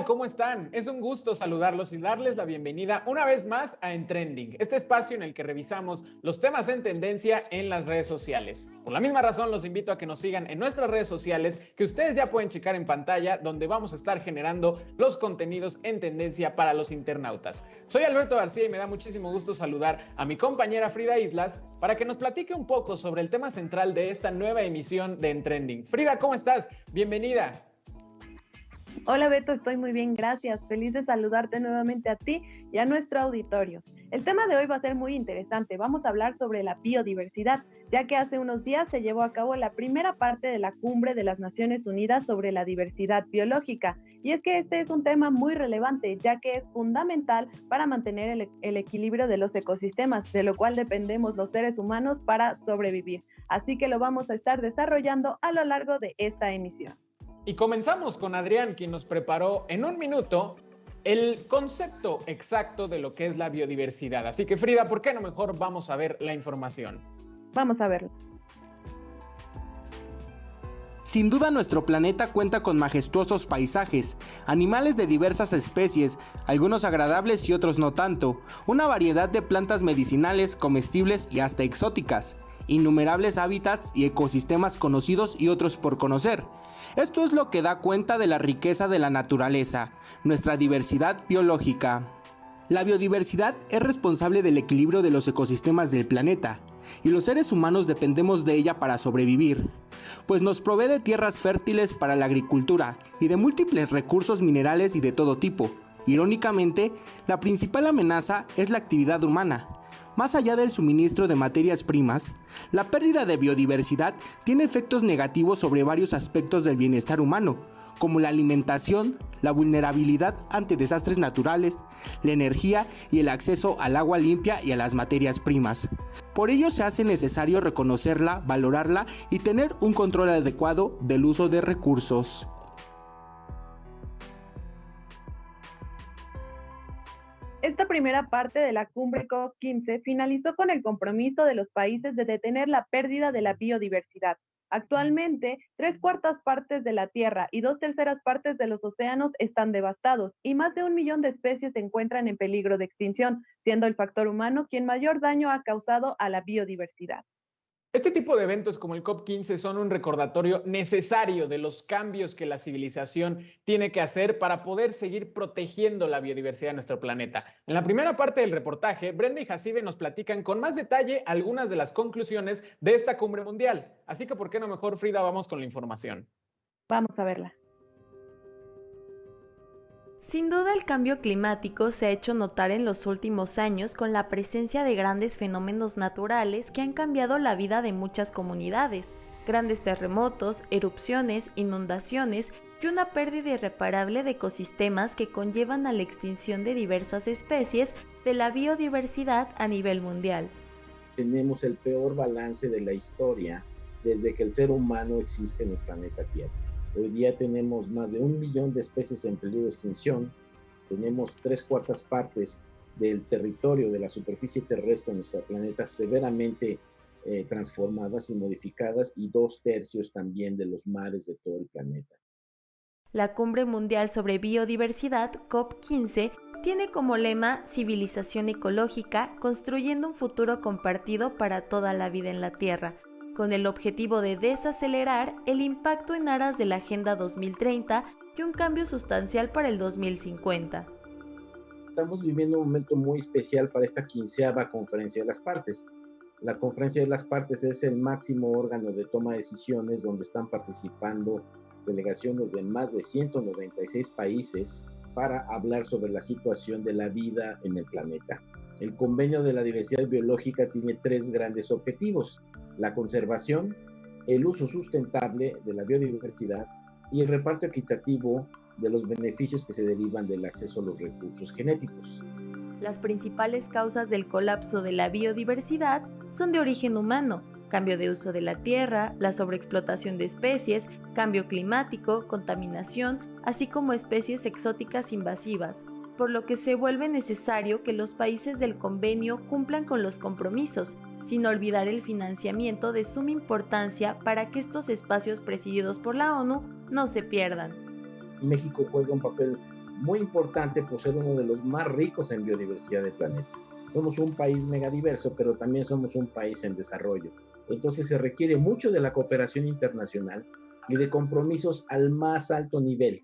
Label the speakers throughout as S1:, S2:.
S1: tal? ¿Cómo están? Es un gusto saludarlos y darles la bienvenida una vez más a En Trending, este espacio en el que revisamos los temas en tendencia en las redes sociales. Por la misma razón, los invito a que nos sigan en nuestras redes sociales, que ustedes ya pueden checar en pantalla, donde vamos a estar generando los contenidos en tendencia para los internautas. Soy Alberto García y me da muchísimo gusto saludar a mi compañera Frida Islas para que nos platique un poco sobre el tema central de esta nueva emisión de En Trending. Frida, ¿cómo estás? Bienvenida.
S2: Hola Beto, estoy muy bien, gracias. Feliz de saludarte nuevamente a ti y a nuestro auditorio. El tema de hoy va a ser muy interesante. Vamos a hablar sobre la biodiversidad, ya que hace unos días se llevó a cabo la primera parte de la Cumbre de las Naciones Unidas sobre la diversidad biológica. Y es que este es un tema muy relevante, ya que es fundamental para mantener el equilibrio de los ecosistemas, de lo cual dependemos los seres humanos para sobrevivir. Así que lo vamos a estar desarrollando a lo largo de esta emisión.
S1: Y comenzamos con Adrián, quien nos preparó en un minuto el concepto exacto de lo que es la biodiversidad. Así que Frida, ¿por qué no mejor vamos a ver la información?
S2: Vamos a verlo.
S3: Sin duda nuestro planeta cuenta con majestuosos paisajes, animales de diversas especies, algunos agradables y otros no tanto, una variedad de plantas medicinales, comestibles y hasta exóticas, innumerables hábitats y ecosistemas conocidos y otros por conocer. Esto es lo que da cuenta de la riqueza de la naturaleza, nuestra diversidad biológica. La biodiversidad es responsable del equilibrio de los ecosistemas del planeta, y los seres humanos dependemos de ella para sobrevivir, pues nos provee de tierras fértiles para la agricultura y de múltiples recursos minerales y de todo tipo. Irónicamente, la principal amenaza es la actividad humana. Más allá del suministro de materias primas, la pérdida de biodiversidad tiene efectos negativos sobre varios aspectos del bienestar humano, como la alimentación, la vulnerabilidad ante desastres naturales, la energía y el acceso al agua limpia y a las materias primas. Por ello se hace necesario reconocerla, valorarla y tener un control adecuado del uso de recursos.
S2: Esta primera parte de la cumbre COP15 finalizó con el compromiso de los países de detener la pérdida de la biodiversidad. Actualmente, 3/4 partes de la Tierra y 2/3 partes de los océanos están devastados y más de 1 millón de especies se encuentran en peligro de extinción, siendo el factor humano quien mayor daño ha causado a la biodiversidad.
S1: Este tipo de eventos como el COP15 son un recordatorio necesario de los cambios que la civilización tiene que hacer para poder seguir protegiendo la biodiversidad de nuestro planeta. En la primera parte del reportaje, Brenda y Jacibe nos platican con más detalle algunas de las conclusiones de esta cumbre mundial. Así que, ¿por qué no mejor, Frida, vamos con la información?
S2: Vamos a verla.
S4: Sin duda el cambio climático se ha hecho notar en los últimos años con la presencia de grandes fenómenos naturales que han cambiado la vida de muchas comunidades, grandes terremotos, erupciones, inundaciones y una pérdida irreparable de ecosistemas que conllevan a la extinción de diversas especies de la biodiversidad a nivel mundial.
S5: Tenemos el peor balance de la historia desde que el ser humano existe en el planeta Tierra. Hoy día tenemos más de 1 millón de especies en peligro de extinción, tenemos 3/4 partes del territorio de la superficie terrestre de nuestro planeta severamente transformadas y modificadas y 2/3 también de los mares de todo el planeta.
S4: La Cumbre Mundial sobre Biodiversidad, COP15, tiene como lema Civilización ecológica, construyendo un futuro compartido para toda la vida en la Tierra, con el objetivo de desacelerar el impacto en aras de la Agenda 2030 y un cambio sustancial para el 2050.
S5: Estamos viviendo un momento muy especial para esta 15ª Conferencia de las Partes. La Conferencia de las Partes es el máximo órgano de toma de decisiones donde están participando delegaciones de más de 196 países para hablar sobre la situación de la vida en el planeta. El Convenio de la Diversidad Biológica tiene 3 grandes objetivos: la conservación, el uso sustentable de la biodiversidad y el reparto equitativo de los beneficios que se derivan del acceso a los recursos genéticos.
S4: Las principales causas del colapso de la biodiversidad son de origen humano: cambio de uso de la tierra, la sobreexplotación de especies, cambio climático, contaminación, así como especies exóticas invasivas, por lo que se vuelve necesario que los países del convenio cumplan con los compromisos, sin olvidar el financiamiento de suma importancia para que estos espacios presididos por la ONU no se pierdan.
S5: México juega un papel muy importante por ser uno de los más ricos en biodiversidad del planeta. Somos un país megadiverso, pero también somos un país en desarrollo. Entonces se requiere mucho de la cooperación internacional y de compromisos al más alto nivel.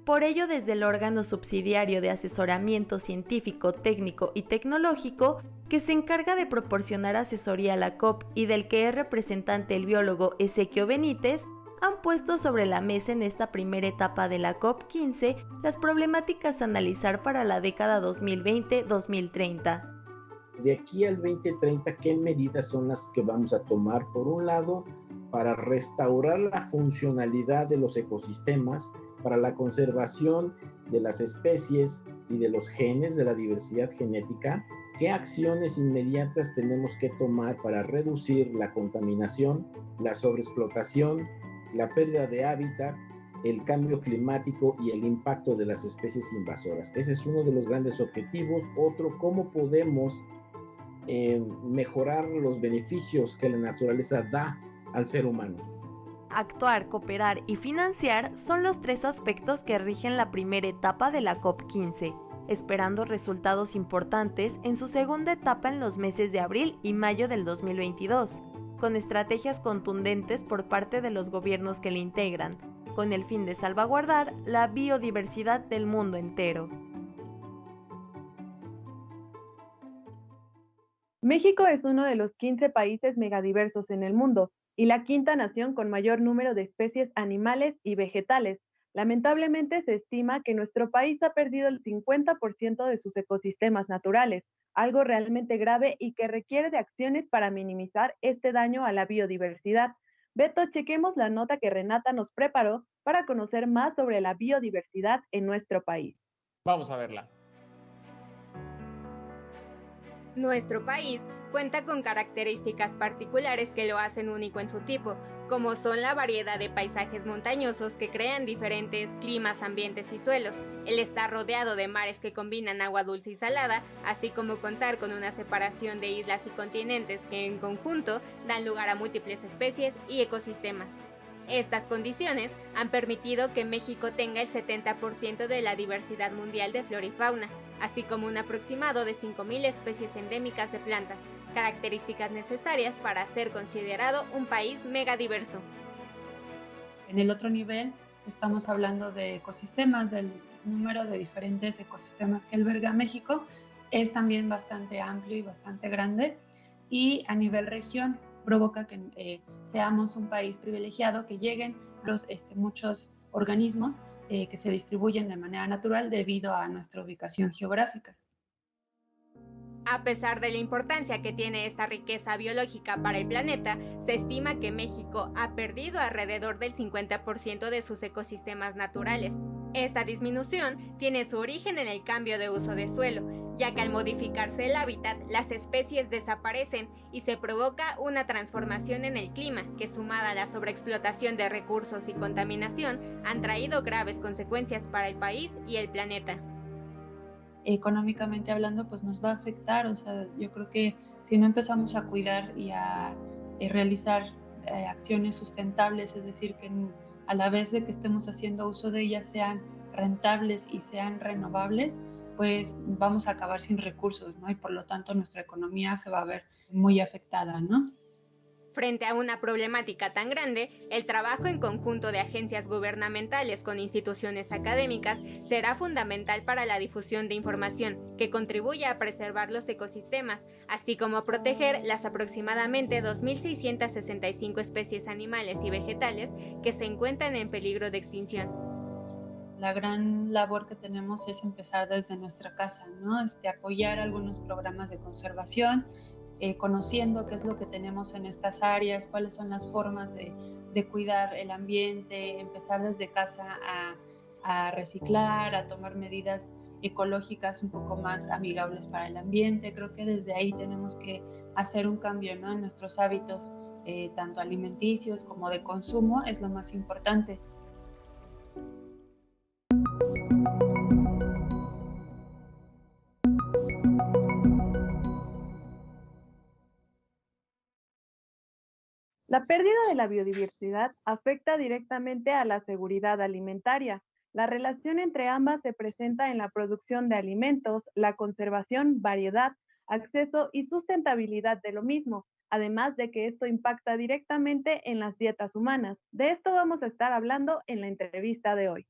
S4: Por ello, desde el órgano subsidiario de asesoramiento científico, técnico y tecnológico, que se encarga de proporcionar asesoría a la COP y del que es representante el biólogo Ezequiel Benítez, han puesto sobre la mesa en esta primera etapa de la COP15 las problemáticas a analizar para la década 2020-2030.
S5: De aquí al 2030, ¿qué medidas son las que vamos a tomar? Por un lado, para restaurar la funcionalidad de los ecosistemas, para la conservación de las especies y de los genes de la diversidad genética. ¿Qué acciones inmediatas tenemos que tomar para reducir la contaminación, la sobreexplotación, la pérdida de hábitat, el cambio climático y el impacto de las especies invasoras? Ese es uno de los grandes objetivos. Otro, ¿cómo podemos mejorar los beneficios que la naturaleza da al ser humano?
S4: Actuar, cooperar y financiar son los tres aspectos que rigen la primera etapa de la COP15, esperando resultados importantes en su segunda etapa en los meses de abril y mayo del 2022, con estrategias contundentes por parte de los gobiernos que le integran, con el fin de salvaguardar la biodiversidad del mundo entero.
S2: México es uno de los 15 países megadiversos en el mundo y la quinta nación con mayor número de especies animales y vegetales. Lamentablemente se estima que nuestro país ha perdido el 50% de sus ecosistemas naturales, algo realmente grave y que requiere de acciones para minimizar este daño a la biodiversidad. Beto, chequemos la nota que Renata nos preparó para conocer más sobre la biodiversidad en nuestro país.
S1: Vamos a verla.
S6: Nuestro país cuenta con características particulares que lo hacen único en su tipo, como son la variedad de paisajes montañosos que crean diferentes climas, ambientes y suelos, el estar rodeado de mares que combinan agua dulce y salada, así como contar con una separación de islas y continentes que en conjunto dan lugar a múltiples especies y ecosistemas. Estas condiciones han permitido que México tenga el 70% de la diversidad mundial de flora y fauna, así como un aproximado de 5.000 especies endémicas de plantas, características necesarias para ser considerado un país megadiverso.
S7: En el otro nivel estamos hablando de ecosistemas, del número de diferentes ecosistemas que alberga México es también bastante amplio y bastante grande, y a nivel región provoca que seamos un país privilegiado, que lleguen muchos organismos que se distribuyen de manera natural debido a nuestra ubicación geográfica.
S6: A pesar de la importancia que tiene esta riqueza biológica para el planeta, se estima que México ha perdido alrededor del 50% de sus ecosistemas naturales. Esta disminución tiene su origen en el cambio de uso de suelo, ya que al modificarse el hábitat, las especies desaparecen y se provoca una transformación en el clima, que sumada a la sobreexplotación de recursos y contaminación, han traído graves consecuencias para el país y el planeta.
S7: Económicamente hablando, pues nos va a afectar, o sea, yo creo que si no empezamos a cuidar y a realizar acciones sustentables, es decir, que a la vez de que estemos haciendo uso de ellas sean rentables y sean renovables, pues vamos a acabar sin recursos, ¿no? Y por lo tanto nuestra economía se va a ver muy afectada, ¿no?
S6: Frente a una problemática tan grande, el trabajo en conjunto de agencias gubernamentales con instituciones académicas será fundamental para la difusión de información que contribuya a preservar los ecosistemas, así como a proteger las aproximadamente 2.665 especies animales y vegetales que se encuentran en peligro de extinción.
S7: La gran labor que tenemos es empezar desde nuestra casa, ¿no? Apoyar algunos programas de conservación, conociendo qué es lo que tenemos en estas áreas, cuáles son las formas de cuidar el ambiente, empezar desde casa a reciclar, a tomar medidas ecológicas un poco más amigables para el ambiente. Creo que desde ahí tenemos que hacer un cambio, ¿no? En nuestros hábitos, tanto alimenticios como de consumo, es lo más importante.
S2: La pérdida de la biodiversidad afecta directamente a la seguridad alimentaria, La relación entre ambas se presenta en la producción de alimentos, la conservación, variedad, acceso y sustentabilidad de lo mismo, además de que esto impacta directamente en las dietas humanas. De esto vamos a estar hablando en la entrevista de hoy.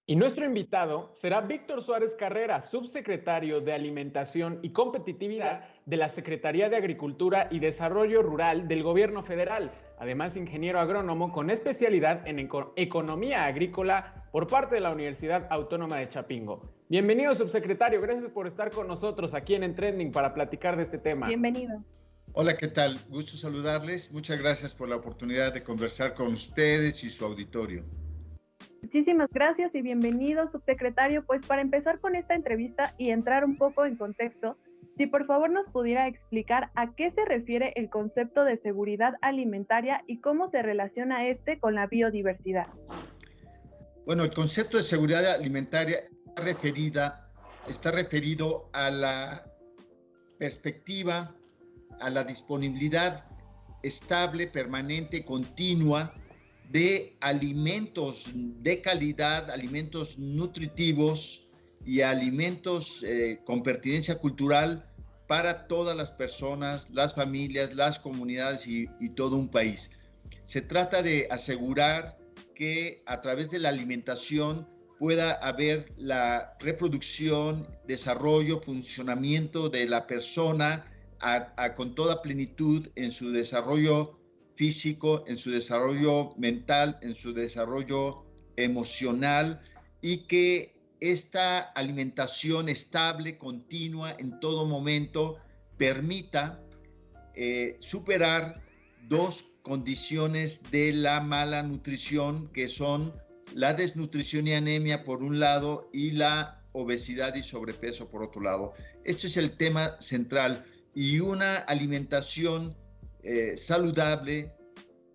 S1: Y nuestro invitado será Víctor Suárez Carrera, subsecretario de Alimentación y Competitividad de la Secretaría de Agricultura y Desarrollo Rural del Gobierno Federal, además ingeniero agrónomo con especialidad en economía agrícola por parte de la Universidad Autónoma de Chapingo. Bienvenido, subsecretario, gracias por estar con nosotros aquí en Trending para platicar de este tema.
S2: Bienvenido.
S8: Hola, ¿qué tal? Gusto saludarles. Muchas gracias por la oportunidad de conversar con ustedes y su auditorio.
S2: Muchísimas gracias y bienvenido, subsecretario. Pues para empezar con esta entrevista y entrar un poco en contexto, si por favor nos pudiera explicar a qué se refiere el concepto de seguridad alimentaria y cómo se relaciona este con la biodiversidad.
S8: Bueno, el concepto de seguridad alimentaria está referido a la perspectiva, a la disponibilidad estable, permanente, continua de alimentos de calidad, alimentos nutritivos y alimentos con pertinencia cultural para todas las personas, las familias, las comunidades y todo un país. Se trata de asegurar que a través de la alimentación pueda haber la reproducción, desarrollo, funcionamiento de la persona con toda plenitud en su desarrollo físico, en su desarrollo mental, en su desarrollo emocional, y que esta alimentación estable, continua, en todo momento, permita superar dos condiciones de la mala nutrición, que son la desnutrición y anemia por un lado y la obesidad y sobrepeso por otro lado. Este es el tema central, y una alimentación saludable,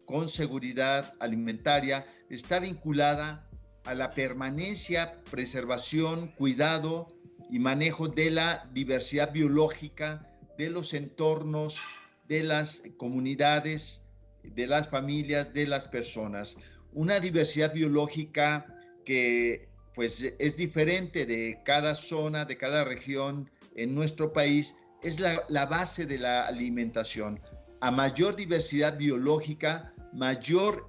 S8: con seguridad alimentaria, está vinculada a la permanencia, preservación, cuidado y manejo de la diversidad biológica, de los entornos, de las comunidades, de las familias, de las personas. Una diversidad biológica que pues es diferente de cada zona, de cada región en nuestro país, es la base de la alimentación. A mayor diversidad biológica, mayor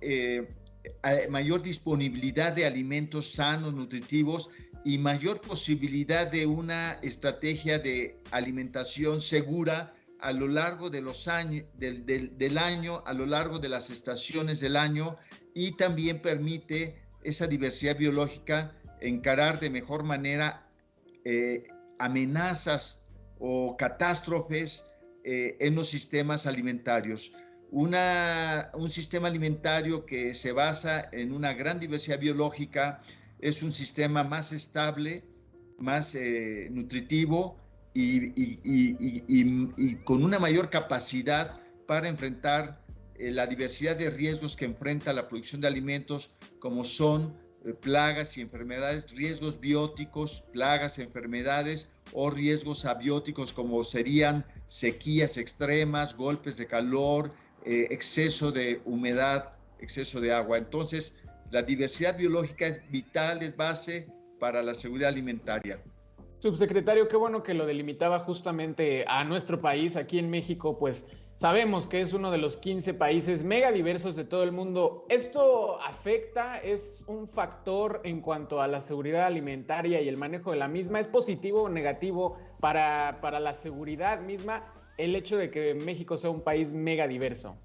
S8: disponibilidad de alimentos sanos, nutritivos, y mayor posibilidad de una estrategia de alimentación segura a lo largo de los años, del año, a lo largo de las estaciones del año, y también permite esa diversidad biológica encarar de mejor manera amenazas o catástrofes en los sistemas alimentarios. Un sistema alimentario que se basa en una gran diversidad biológica es un sistema más estable, más nutritivo y con una mayor capacidad para enfrentar la diversidad de riesgos que enfrenta la producción de alimentos, como son plagas y enfermedades, riesgos bióticos, plagas, enfermedades, o riesgos abióticos, como serían sequías extremas, golpes de calor, exceso de humedad, exceso de agua. Entonces, la diversidad biológica es vital, es base para la seguridad alimentaria.
S1: Subsecretario, qué bueno que lo delimitaba justamente a nuestro país. Aquí en México, pues sabemos que es uno de los 15 países megadiversos de todo el mundo. ¿Esto afecta, es un factor en cuanto a la seguridad alimentaria y el manejo de la misma? ¿Es positivo o negativo para la seguridad misma el hecho de que México sea un país megadiverso?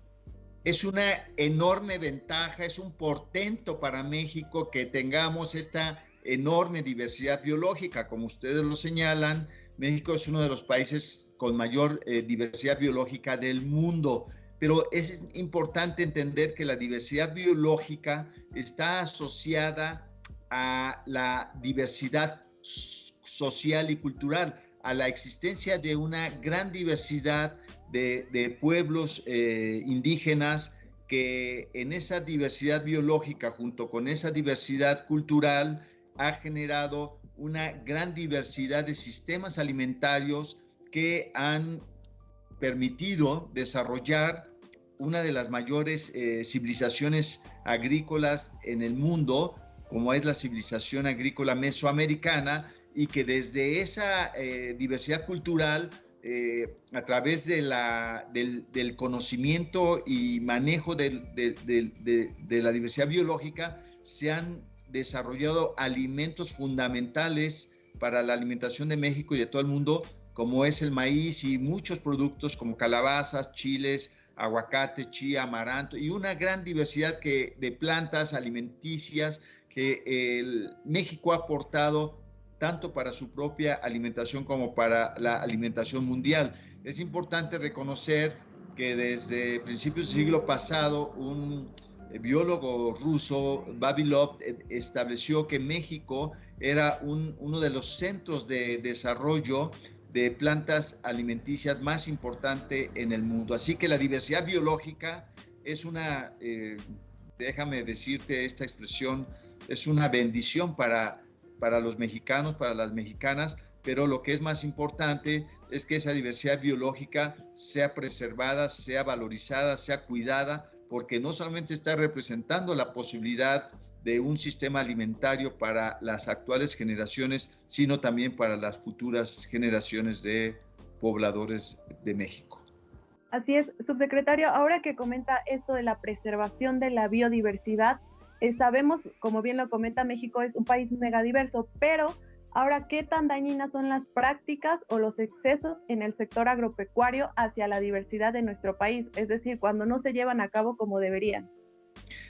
S8: Es una enorme ventaja, es un portento para México que tengamos esta enorme diversidad biológica. Como ustedes lo señalan, México es uno de los países con mayor diversidad biológica del mundo, pero es importante entender que la diversidad biológica está asociada a la diversidad social y cultural, a la existencia de una gran diversidad de pueblos indígenas, que en esa diversidad biológica, junto con esa diversidad cultural, ha generado una gran diversidad de sistemas alimentarios que han permitido desarrollar una de las mayores civilizaciones agrícolas en el mundo, como es la civilización agrícola mesoamericana, y que desde esa diversidad cultural, a través del conocimiento y manejo de la diversidad biológica, se han desarrollado alimentos fundamentales para la alimentación de México y de todo el mundo, como es el maíz y muchos productos como calabazas, chiles, aguacate, chía, amaranto y una gran diversidad de plantas alimenticias que México ha aportado tanto para su propia alimentación como para la alimentación mundial. Es importante reconocer que desde principios del siglo pasado un biólogo ruso, Vavilov, estableció que México era uno de los centros de desarrollo de plantas alimenticias más importante en el mundo. Así que la diversidad biológica es déjame decirte esta expresión, es una bendición para los mexicanos, para las mexicanas, pero lo que es más importante es que esa diversidad biológica sea preservada, sea valorizada, sea cuidada, porque no solamente está representando la posibilidad de un sistema alimentario para las actuales generaciones, sino también para las futuras generaciones de pobladores de México.
S2: Así es, subsecretario, ahora que comenta esto de la preservación de la biodiversidad, sabemos, como bien lo comenta, México es un país megadiverso, pero ahora, ¿qué tan dañinas son las prácticas o los excesos en el sector agropecuario hacia la diversidad de nuestro país? Es decir, cuando no se llevan a cabo como deberían.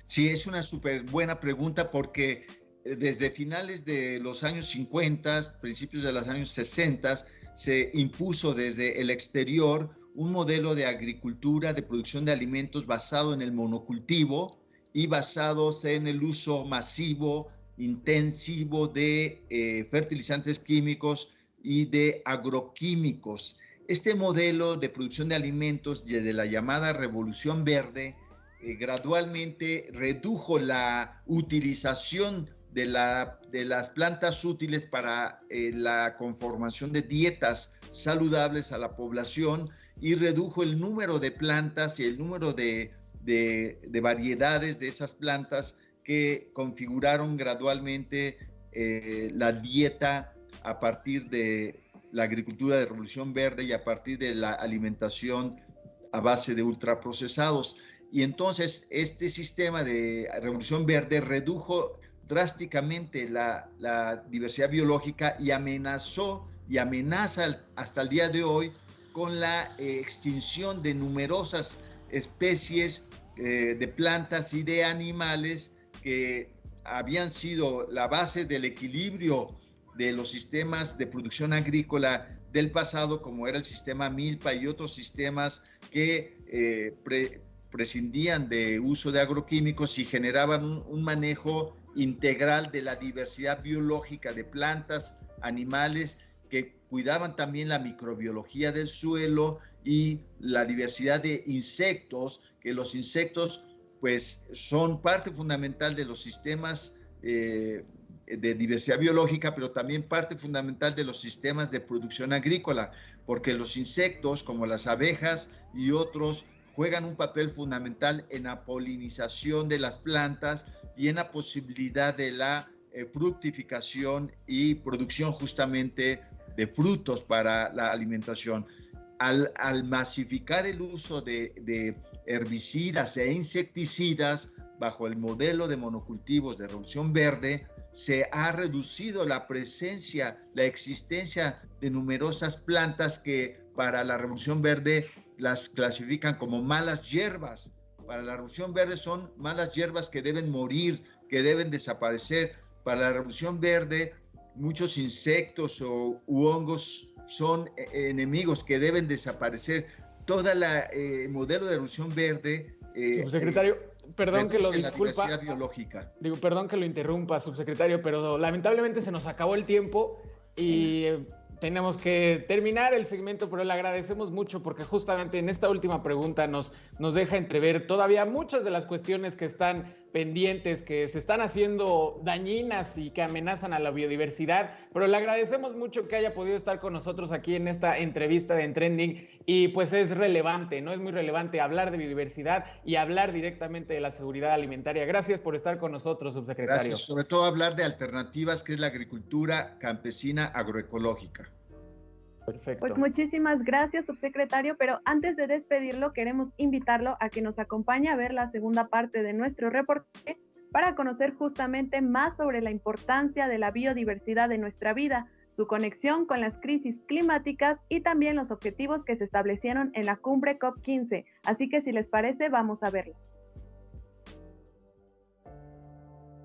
S8: Sí, es una súper buena pregunta porque desde finales de los años 50, principios de los años 60, se impuso desde el exterior un modelo de agricultura, de producción de alimentos basado en el monocultivo y basados en el uso masivo, intensivo de fertilizantes químicos y de agroquímicos. Este modelo de producción de alimentos de la llamada Revolución Verde gradualmente redujo la utilización de las plantas útiles para la conformación de dietas saludables a la población y redujo el número de plantas y el número de variedades de esas plantas que configuraron gradualmente la dieta a partir de la agricultura de Revolución Verde y a partir de la alimentación a base de ultraprocesados. Y entonces este sistema de Revolución Verde redujo drásticamente la diversidad biológica y amenazó y amenaza hasta el día de hoy con la extinción de numerosas especies de plantas y de animales que habían sido la base del equilibrio de los sistemas de producción agrícola del pasado, como era el sistema milpa y otros sistemas que prescindían de uso de agroquímicos y generaban un manejo integral de la diversidad biológica de plantas, animales, que cuidaban también la microbiología del suelo y la diversidad de insectos, que los insectos pues son parte fundamental de los sistemas de diversidad biológica, pero también parte fundamental de los sistemas de producción agrícola, porque los insectos como las abejas y otros juegan un papel fundamental en la polinización de las plantas y en la posibilidad de la fructificación y producción justamente de frutos para la alimentación. Al masificar el uso de herbicidas e insecticidas bajo el modelo de monocultivos de Revolución Verde, se ha reducido la presencia, la existencia de numerosas plantas que para la Revolución Verde las clasifican como malas hierbas. Para la Revolución Verde son malas hierbas que deben morir, que deben desaparecer. Para la Revolución Verde, muchos insectos u hongos son enemigos que deben desaparecer. Todo el modelo de Revolución Verde...
S1: Subsecretario, perdón que lo disculpa.
S8: La diversidad biológica.
S1: Perdón que lo interrumpa, subsecretario, pero lamentablemente se nos acabó el tiempo y tenemos que terminar el segmento, pero le agradecemos mucho porque justamente en esta última pregunta nos deja entrever todavía muchas de las cuestiones que están pendientes que se están haciendo dañinas y que amenazan a la biodiversidad, pero le agradecemos mucho que haya podido estar con nosotros aquí en esta entrevista de Trending y pues es relevante, ¿no? Es muy relevante hablar de biodiversidad y hablar directamente de la seguridad alimentaria. Gracias por estar con nosotros, subsecretario.
S8: Gracias, sobre todo hablar de alternativas, que es la agricultura campesina agroecológica.
S1: Perfecto.
S2: Pues muchísimas gracias, subsecretario, pero antes de despedirlo, queremos invitarlo a que nos acompañe a ver la segunda parte de nuestro reportaje para conocer justamente más sobre la importancia de la biodiversidad en nuestra vida, su conexión con las crisis climáticas y también los objetivos que se establecieron en la cumbre COP15. Así que si les parece, vamos a verlo.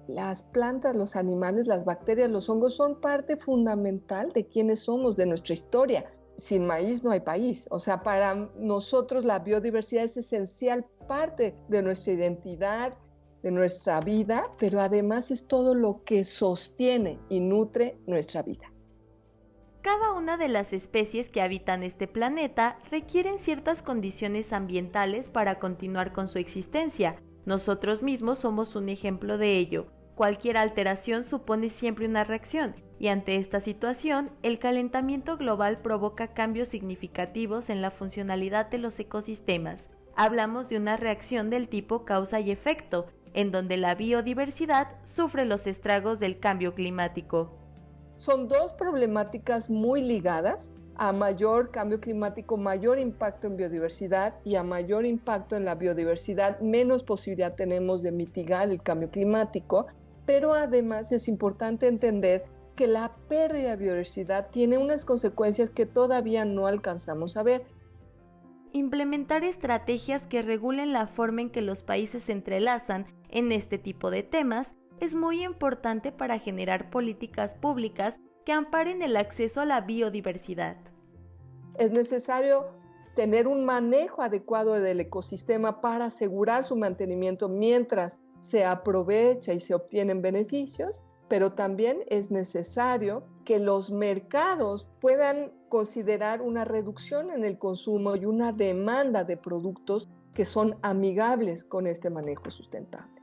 S9: Las plantas, los animales, las bacterias, los hongos son parte fundamental de quiénes somos, de nuestra historia. Sin maíz no hay país. O sea, para nosotros la biodiversidad es esencial, parte de nuestra identidad, de nuestra vida, pero además es todo lo que sostiene y nutre nuestra vida.
S4: Cada una de las especies que habitan este planeta requieren ciertas condiciones ambientales para continuar con su existencia. Nosotros mismos somos un ejemplo de ello. Cualquier alteración supone siempre una reacción, y ante esta situación, el calentamiento global provoca cambios significativos en la funcionalidad de los ecosistemas. Hablamos de una reacción del tipo causa y efecto, en donde la biodiversidad sufre los estragos del cambio climático.
S9: Son dos problemáticas muy ligadas. A mayor cambio climático, mayor impacto en biodiversidad, y a mayor impacto en la biodiversidad, menos posibilidad tenemos de mitigar el cambio climático. Pero además es importante entender que la pérdida de biodiversidad tiene unas consecuencias que todavía no alcanzamos a ver.
S4: Implementar estrategias que regulen la forma en que los países se entrelazan en este tipo de temas es muy importante para generar políticas públicas que amparen el acceso a la biodiversidad.
S9: Es necesario tener un manejo adecuado del ecosistema para asegurar su mantenimiento mientras se aprovecha y se obtienen beneficios, pero también es necesario que los mercados puedan considerar una reducción en el consumo y una demanda de productos que son amigables con este manejo sustentable.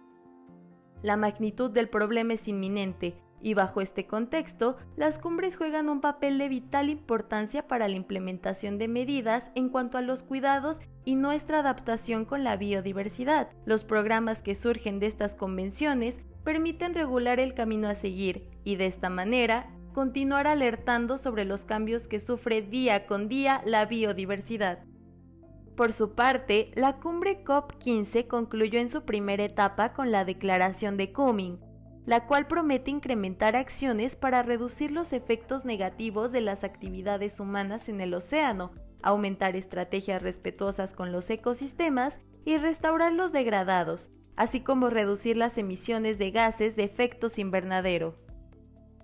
S4: La magnitud del problema es inminente, y bajo este contexto, las cumbres juegan un papel de vital importancia para la implementación de medidas en cuanto a los cuidados y nuestra adaptación con la biodiversidad. Los programas que surgen de estas convenciones permiten regular el camino a seguir y de esta manera continuar alertando sobre los cambios que sufre día con día la biodiversidad. Por su parte, la cumbre COP15 concluyó en su primera etapa con la declaración de Kunming, la cual promete incrementar acciones para reducir los efectos negativos de las actividades humanas en el océano, aumentar estrategias respetuosas con los ecosistemas y restaurar los degradados, así como reducir las emisiones de gases de efecto invernadero.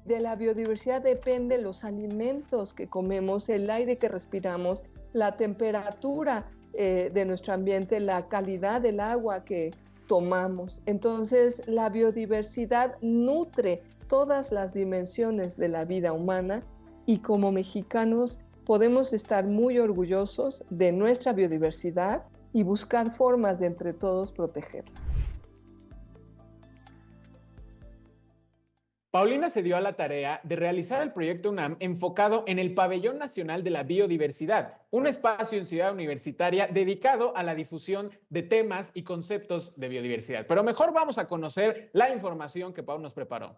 S9: De la biodiversidad dependen los alimentos que comemos, el aire que respiramos, la temperatura de nuestro ambiente, la calidad del agua que tomamos. Entonces, la biodiversidad nutre todas las dimensiones de la vida humana y como mexicanos podemos estar muy orgullosos de nuestra biodiversidad y buscar formas de entre todos protegerla.
S1: Paulina se dio a la tarea de realizar el proyecto UNAM enfocado en el Pabellón Nacional de la Biodiversidad, un espacio en Ciudad Universitaria dedicado a la difusión de temas y conceptos de biodiversidad. Pero mejor vamos a conocer la información que Pau nos preparó.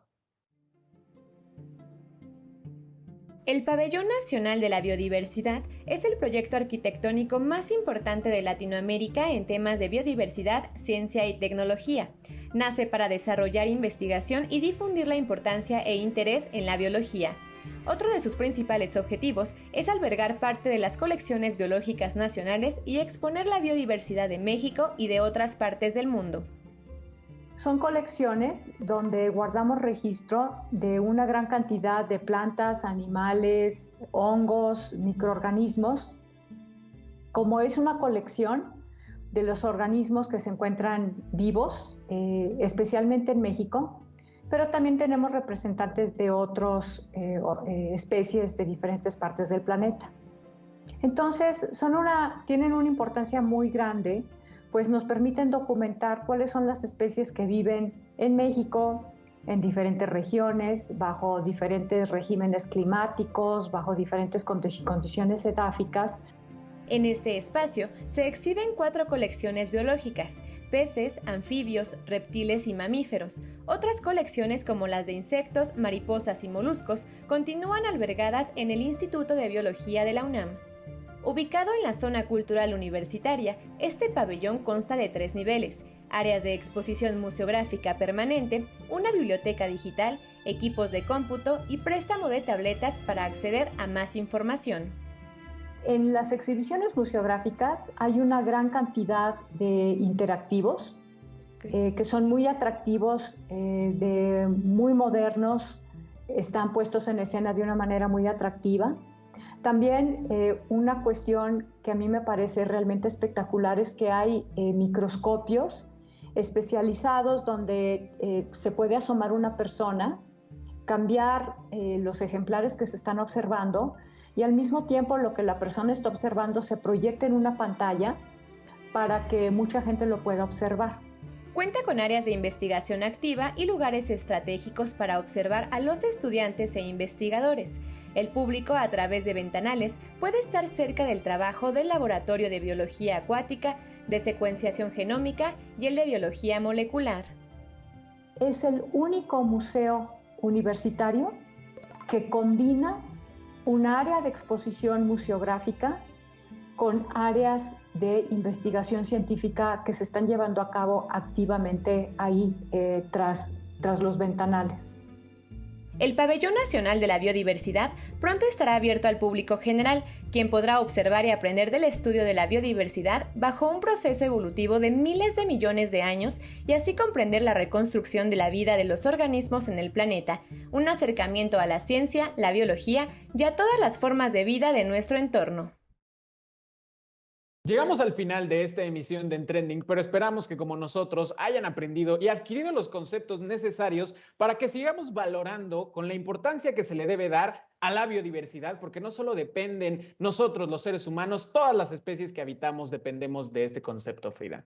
S10: El Pabellón Nacional de la Biodiversidad es el proyecto arquitectónico más importante de Latinoamérica en temas de biodiversidad, ciencia y tecnología. Nace para desarrollar investigación y difundir la importancia e interés en la biología. Otro de sus principales objetivos es albergar parte de las colecciones biológicas nacionales y exponer la biodiversidad de México y de otras partes del mundo.
S11: Son colecciones donde guardamos registro de una gran cantidad de plantas, animales, hongos, microorganismos. Como es una colección de los organismos que se encuentran vivos, especialmente en México, pero también tenemos representantes de otras especies de diferentes partes del planeta. Entonces, tienen una importancia muy grande pues nos permiten documentar cuáles son las especies que viven en México, en diferentes regiones, bajo diferentes regímenes climáticos, bajo diferentes condiciones edáficas.
S10: En este espacio se exhiben 4 colecciones biológicas: peces, anfibios, reptiles y mamíferos. Otras colecciones, como las de insectos, mariposas y moluscos, continúan albergadas en el Instituto de Biología de la UNAM. Ubicado en la zona cultural universitaria, este pabellón consta de 3 niveles: áreas de exposición museográfica permanente, una biblioteca digital, equipos de cómputo y préstamo de tabletas para acceder a más información.
S11: En las exhibiciones museográficas hay una gran cantidad de interactivos que son muy atractivos, muy modernos, están puestos en escena de una manera muy atractiva. También una cuestión que a mí me parece realmente espectacular es que hay microscopios especializados donde se puede asomar una persona, cambiar los ejemplares que se están observando, y al mismo tiempo lo que la persona está observando se proyecta en una pantalla para que mucha gente lo pueda observar.
S10: Cuenta con áreas de investigación activa y lugares estratégicos para observar a los estudiantes e investigadores. El público, a través de ventanales, puede estar cerca del trabajo del Laboratorio de Biología Acuática, de Secuenciación Genómica y el de Biología Molecular.
S11: Es el único museo universitario que combina un área de exposición museográfica con áreas de investigación científica que se están llevando a cabo activamente ahí tras los ventanales.
S10: El Pabellón Nacional de la Biodiversidad pronto estará abierto al público general, quien podrá observar y aprender del estudio de la biodiversidad bajo un proceso evolutivo de miles de millones de años y así comprender la reconstrucción de la vida de los organismos en el planeta, un acercamiento a la ciencia, la biología y a todas las formas de vida de nuestro entorno.
S1: Llegamos al final de esta emisión de Entrending, pero esperamos que como nosotros hayan aprendido y adquirido los conceptos necesarios para que sigamos valorando con la importancia que se le debe dar a la biodiversidad, porque no solo dependen nosotros los seres humanos, todas las especies que habitamos dependemos de este concepto, Frida.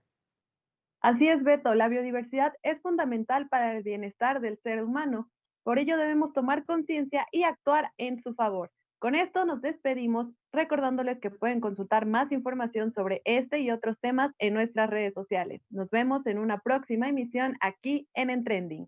S2: Así es, Beto, la biodiversidad es fundamental para el bienestar del ser humano. Por ello debemos tomar conciencia y actuar en su favor. Con esto nos despedimos, recordándoles que pueden consultar más información sobre este y otros temas en nuestras redes sociales. Nos vemos en una próxima emisión aquí en Entrending.